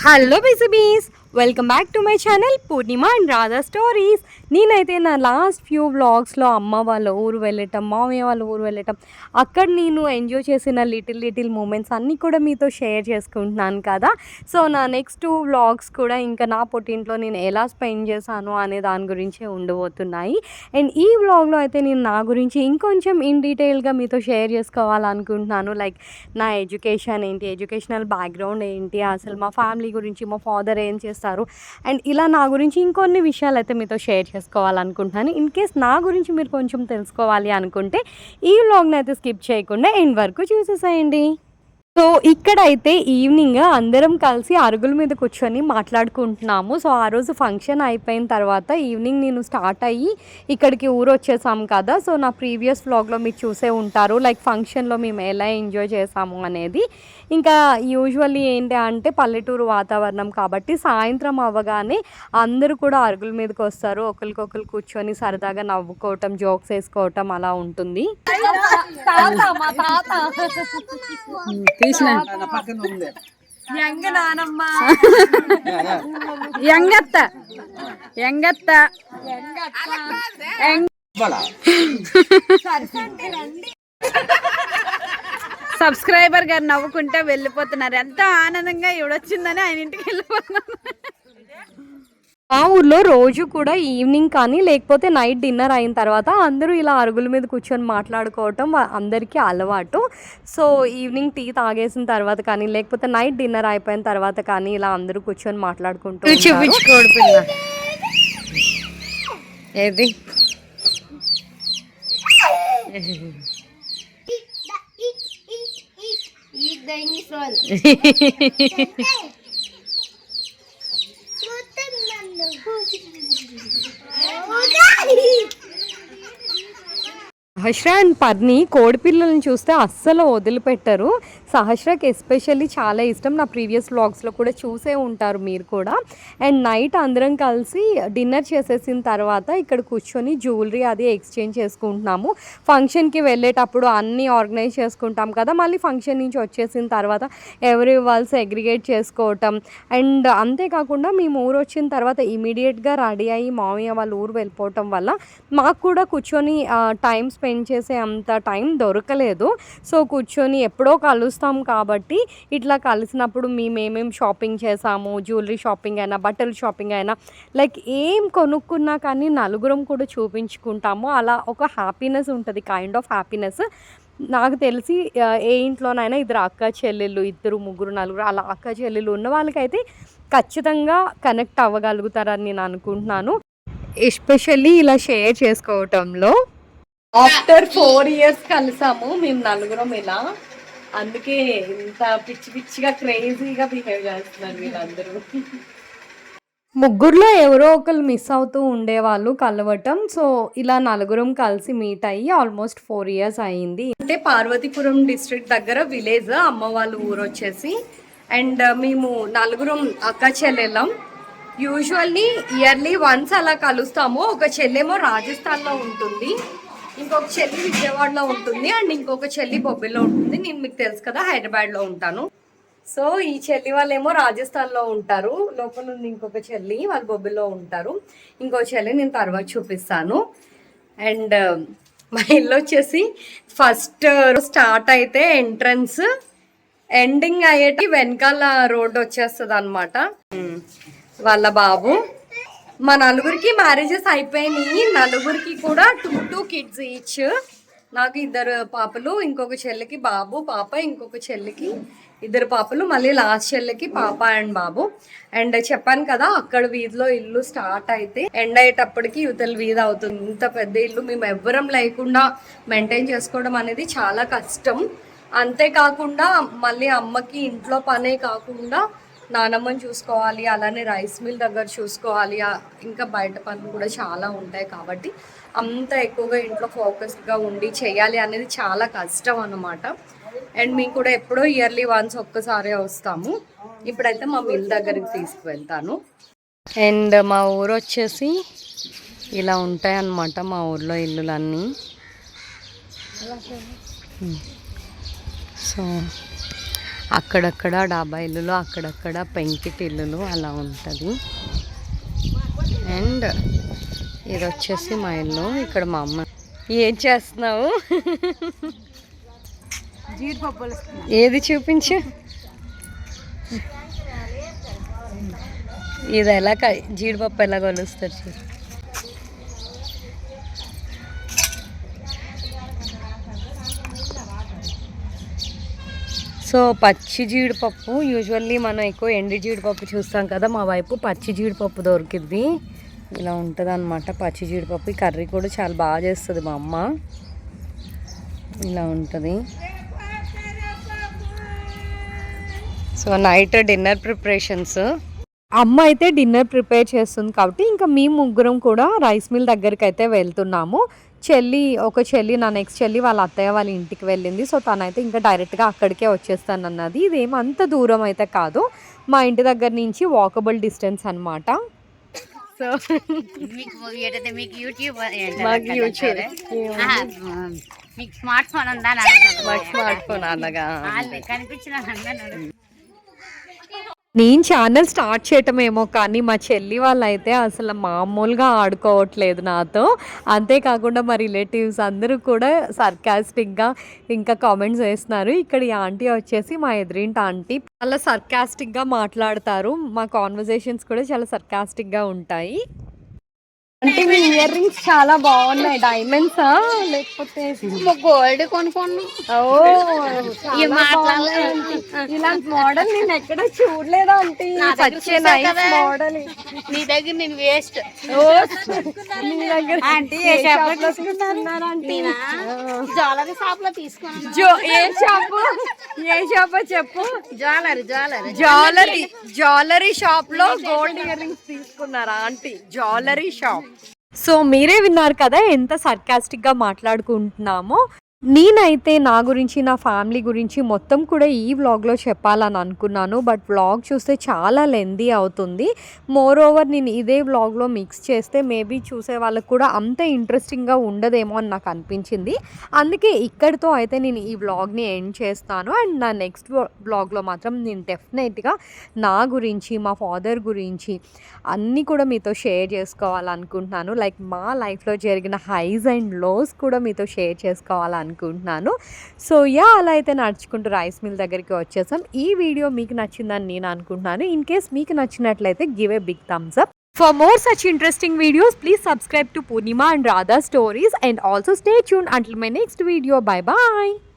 Hello busy bees, welcome back to my channel Purnima and Radha stories. నేనైతే నా last few వ్లాగ్స్లో అమ్మ వాళ్ళ ఊరు వెళ్ళటం, మామయ్య వాళ్ళ ఊరు వెళ్ళటం, అక్కడ నేను ఎంజాయ్ చేసిన లిటిల్ మూమెంట్స్ అన్నీ కూడా మీతో షేర్ చేసుకుంటున్నాను కదా. సో నా నెక్స్ట్ 2 వ్లాగ్స్ కూడా ఇంకా నా పుట్టింట్లో నేను ఎలా స్పెండ్ చేశాను అనే దాని గురించే ఉండబోతున్నాయి. అండ్ ఈ వ్లాగ్లో అయితే నేను నా గురించి ఇంకొంచెం ఇన్ డీటెయిల్గా మీతో షేర్ చేసుకోవాలనుకుంటున్నాను. లైక్ నా ఎడ్యుకేషన్ ఏంటి, ఎడ్యుకేషనల్ బ్యాక్గ్రౌండ్ ఏంటి, అసలు మా ఫ్యామిలీ గురించి, మా ఫాదర్ ఏం చేస్తారు, అండ్ ఇలా నా గురించి ఇంకొన్ని విషయాలు అయితే మీతో షేర్ చేసుకోవాలనుకుంటున్నాను. ఇన్ కేస్ నా గురించి మీరు కొంచెం తెలుసుకోవాలి అనుకుంటే ఈ వ్లాగ్ని అయితే స్కిప్ చేయకుండా ఎండ్ వరకు చూసేసేయండి. సో ఇక్కడైతే ఈవినింగ్ అందరం కలిసి అరుగుల మీద కూర్చొని మాట్లాడుకుంటున్నాము. సో ఆ రోజు ఫంక్షన్ అయిపోయిన తర్వాత ఈవినింగ్ నేను స్టార్ట్ అయ్యి ఇక్కడికి ఊరు వచ్చేసాం కదా. సో నా ప్రీవియస్ వ్లాగ్లో మీరు చూసే ఉంటారు, లైక్ ఫంక్షన్లో మేము ఎలా ఎంజాయ్ చేసాము అనేది. ఇంకా యూజువల్లీ ఏంటి అంటే పల్లెటూరు వాతావరణం కాబట్టి సాయంత్రం అవ్వగానే అందరూ కూడా అరుగుల మీదకి వస్తారు. ఒకరికొకరు కూర్చొని సరదాగా నవ్వుకోవటం, జోక్స్ వేసుకోవటం అలా ఉంటుంది. సబ్స్క్రైబర్ గారు నవ్వుకుంటే వెళ్ళిపోతున్నారు. ఎంతో ఆనందంగా ఇవిడొచ్చిందని ఆయన ఇంటికి వెళ్ళిపోతున్నారు. మా ఊర్లో రోజు కూడా ఈవినింగ్ కానీ లేకపోతే నైట్ డిన్నర్ అయిన తర్వాత అందరూ ఇలా అరుగుల మీద కూర్చొని మాట్లాడుకోవటం అందరికీ అలవాటు. సో ఈవినింగ్ టీ తాగేసిన తర్వాత కానీ లేకపోతే నైట్ డిన్నర్ అయిపోయిన తర్వాత కానీ ఇలా అందరూ కూర్చొని మాట్లాడుకుంటూ చూపించుకోడు ఏది సహస్ర అండ్ పర్ని కోడిపిల్లలను చూస్తే అస్సలు వదిలిపెట్టరు. సహస్రకి ఎస్పెషల్లీ చాలా ఇష్టం. నా ప్రీవియస్ వ్లాగ్స్లో కూడా చూసే ఉంటారు మీరు కూడా. అండ్ నైట్ అందరం కలిసి డిన్నర్ చేసేసిన తర్వాత ఇక్కడ కూర్చొని జ్యువెలరీ అది ఎక్స్చేంజ్ చేసుకుంటున్నాము. ఫంక్షన్కి వెళ్ళేటప్పుడు అన్నీ ఆర్గనైజ్ చేసుకుంటాం కదా, మళ్ళీ ఫంక్షన్ నుంచి వచ్చేసిన తర్వాత ఎవరి వాళ్ళస్ అగ్రిగేట్ చేసుకోవటం. అండ్ అంతేకాకుండా మేము ఊరు వచ్చిన తర్వాత ఇమీడియట్గా రెడీ అయ్యి మామయ్య వాళ్ళ ఊరు వెళ్ళిపోవటం వల్ల మాకు కూడా కూర్చొని టైం స్పెండ్ చేసే అంత టైం దొరకలేదు. సో కూర్చొని ఎప్పుడో కలుస్తాం కాబట్టి ఇట్లా కలిసినప్పుడు మేము ఏమేమి షాపింగ్ చేసాము, జ్యువెలరీ షాపింగ్ అయినా బట్టలు షాపింగ్ అయినా లైక్ ఏం కొనుక్కున్నా కానీ నలుగురం కూడా చూపించుకుంటాము. అలా ఒక హ్యాపీనెస్ ఉంటుంది, కైండ్ ఆఫ్ హ్యాపీనెస్. నాకు తెలిసి ఏ ఇంట్లోనైనా ఇద్దరు అక్క చెల్లెళ్ళు, ఇద్దరు ముగ్గురు నలుగురు అలా అక్క చెల్లెళ్ళు ఉన్న వాళ్ళకైతే ఖచ్చితంగా కనెక్ట్ అవ్వగలుగుతారని నేను అనుకుంటున్నాను, ఎస్పెషల్లీ ఇలా షేర్ చేసుకోవటంలో. ఆఫ్టర్ 4 years కలిసాము మేము నలుగురం ఇలా. అందుకే ఇంత పిచ్చి పిచ్చిగా క్రేజీగా బిహేవ్ చేస్తున్నారు వీళ్ళందరూ. ముగ్గురులో ఎవరో ఒకరు మిస్ అవుతూ ఉండేవాళ్ళు కలవటం. సో ఇలా నలుగురం కలిసి మీట్ అయ్యి ఆల్మోస్ట్ 4 years అయ్యింది. అంటే పార్వతీపురం డిస్ట్రిక్ట్ దగ్గర విలేజ్ అమ్మ వాళ్ళ ఊరు వచ్చేసి. అండ్ మేము నలుగురం అక్క చెల్లెళ్ళం. యూజువల్లీ ఇయర్లీ వన్స్ అలా కలుస్తాము. ఒక చెల్లెమో రాజస్థాన్లో ఉంటుంది, ఇంకొక చెల్లి విజయవాడలో ఉంటుంది, అండ్ ఇంకొక చెల్లి బొబ్బిలో ఉంటుంది. నేను మీకు తెలుసు కదా హైదరాబాద్లో ఉంటాను. సో ఈ చెల్లి వాళ్ళేమో రాజస్థాన్లో ఉంటారు, లోపల ఉంది ఇంకొక చెల్లి, వాళ్ళు బొబ్బిలో ఉంటారు. ఇంకో చెల్లి నేను తర్వాత చూపిస్తాను. అండ్ మా ఇల్లు వచ్చేసి ఫస్ట్ స్టార్ట్ అయితే ఎంట్రన్స్, ఎండింగ్ అయ్యేటి వెనకాల రోడ్ వచ్చేస్తుంది అనమాట. వాళ్ళ బాబు. మా నలుగురికి మ్యారేజెస్ అయిపోయినాయి. నలుగురికి కూడా 2 kids ఈచ్. నాకు 2 పాపలు, ఇంకొక చెల్లికి బాబు పాప, ఇంకొక చెల్లికి 2 పాపలు, మళ్ళీ లాస్ట్ చెల్లికి పాప అండ్ బాబు. అండ్ చెప్పాను కదా అక్కడ వీధిలో ఇల్లు స్టార్ట్ అయితే ఎండ్ అయ్యేటప్పటికి యువతల వీధి అవుతుంది. ఇంత పెద్ద ఇల్లు మేము ఎవ్వరం లేకుండా మెయింటైన్ చేసుకోవడం అనేది చాలా కష్టం. అంతేకాకుండా మళ్ళీ అమ్మకి ఇంట్లో పనే కాకుండా నానమ్మని చూసుకోవాలి, అలానే రైస్ మిల్ దగ్గర చూసుకోవాలి, ఇంకా బయట పనులు కూడా చాలా ఉంటాయి. కాబట్టి అంత ఎక్కువగా ఇంట్లో ఫోకస్డ్గా ఉండి చేయాలి అనేది చాలా కష్టం అన్నమాట. అండ్ మేము కూడా ఎప్పుడో ఇయర్లీ వన్స్ ఒక్కసారే వస్తాము. ఇప్పుడైతే మా మిల్ దగ్గరికి తీసుకువెళ్తాను. అండ్ మా ఊరు వచ్చేసి ఇలా ఉంటాయి అన్నమాట, మా ఊర్లో ఇల్లులన్నీ. సో అక్కడక్కడ డాబా ఇల్లులు, అక్కడక్కడ పెంకిటి ఇల్లులు అలా ఉంటుంది. అండ్ ఇది వచ్చేసి మా ఇల్లు. ఇక్కడ మా అమ్మ. ఏం చేస్తున్నావు? ఏది చూపించు. ఇది ఎలా జీడిపప్పు ఎలా కొలుస్తారు చూడు. సో పచ్చి జీడిపప్పు, యూజువల్లీ మనం ఎక్కువ ఎండి జీడిపప్పు చూస్తాం కదా, మా వైపు పచ్చి జీడిపప్పు దొరికింది. ఇలా ఉంటుంది అన్నమాట పచ్చి జీడిపప్పు. ఈ కర్రీ కూడా చాలా బాగా చేస్తుంది మా అమ్మ. ఇలా ఉంటుంది. So night dinner preparations. అమ్మ అయితే డిన్నర్ ప్రిపేర్ చేస్తుంది కాబట్టి ఇంకా మేము ముగ్గురం కూడా రైస్ మిల్ దగ్గరికి అయితే వెళ్తున్నాము. ఒక చెల్లి నా నెక్స్ట్ చెల్లి వాళ్ళ అత్తయ్య వాళ్ళ ఇంటికి వెళ్ళింది. సో తనైతే ఇంకా డైరెక్ట్గా అక్కడికే వచ్చేస్తానన్నది. ఇదేం అంత దూరం అయితే కాదు, మా ఇంటి దగ్గర నుంచి వాకబుల్ డిస్టెన్స్ అనమాట. సో మీకు యూట్యూబ్ మీకు స్మార్ట్ ఫోన్ ఉందా? స్మార్ట్ ఫోన్ అలాగా కనిపించిన. నేను ఛానల్ స్టార్ట్ చేయటమేమో కానీ మా చెల్లి వాళ్ళు అయితే అసలు మామూలుగా ఆడుకోవట్లేదు నాతో. అంతేకాకుండా మా రిలేటివ్స్ అందరూ కూడా సర్కాస్టిక్గా ఇంకా కామెంట్స్ వేస్తున్నారు. ఇక్కడ ఈ ఆంటీ వచ్చేసి మా ఎదురింటి ఆంటీ, చాలా సర్కాస్టిక్గా మాట్లాడతారు. మా కాన్వర్జేషన్స్ కూడా చాలా సర్కాస్టిక్గా ఉంటాయి. అంటే మీ ఇయర్ రింగ్స్ చాలా బాగున్నాయి. డైమండ్సా లేకపోతే గోల్డ్ కొనుక్కోండి. ఇలాంటి మోడల్ నేను ఎక్కడ చూడలేదు ఆంటీ. మోడల్ నీ దగ్గర నేను వేస్ట్. మీ దగ్గర జ్యువెలరీ షాప్ లో తీసుకున్నాను. ఏ షాప్ చెప్పు. జ్యువెలరీ షాప్ లో గోల్డ్ ఇయర్ రింగ్స్ తీసుకున్నారా ఆంటీ? Jewellery shop. సో మీరే విన్నారు కదా ఎంత సర్కాస్టిక్గా మాట్లాడుకుంటున్నామో. నేనైతే నా గురించి, నా ఫ్యామిలీ గురించి మొత్తం కూడా ఈ వ్లాగ్లో చెప్పాలని అనుకున్నాను. బట్ వ్లాగ్ చూస్తే చాలా లెందీ అవుతుంది. మోర్ ఓవర్ నేను ఇదే వ్లాగ్లో మిక్స్ చేస్తే మేబీ చూసే వాళ్ళకు కూడా అంత ఇంట్రెస్టింగ్గా ఉండదేమో అని నాకు అనిపించింది. అందుకే ఇక్కడితో అయితే నేను ఈ వ్లాగ్ని ఎండ్ చేస్తాను. అండ్ నా నెక్స్ట్ వ్లాగ్లో మాత్రం నేను డెఫినెట్గా నా గురించి, మా ఫాదర్ గురించి అన్నీ కూడా మీతో షేర్ చేసుకోవాలనుకుంటున్నాను. లైక్ మా లైఫ్లో జరిగిన హైస్ అండ్ లోస్ కూడా మీతో షేర్ చేసుకోవాలనుకుంటున్నాను. సో అలా అయితే నడుచుకుంటూ రైస్ మిల్ దగ్గరికి వచ్చేసాం. ఈ వీడియో మీకు నచ్చిందని నేను అనుకుంటున్నాను. ఇన్ కేస్ మీకు నచ్చినట్లయితే give a big thumbs up. For more such interesting videos, please subscribe to Purnima and Radha Stories and also stay tuned until my next video. Bye bye.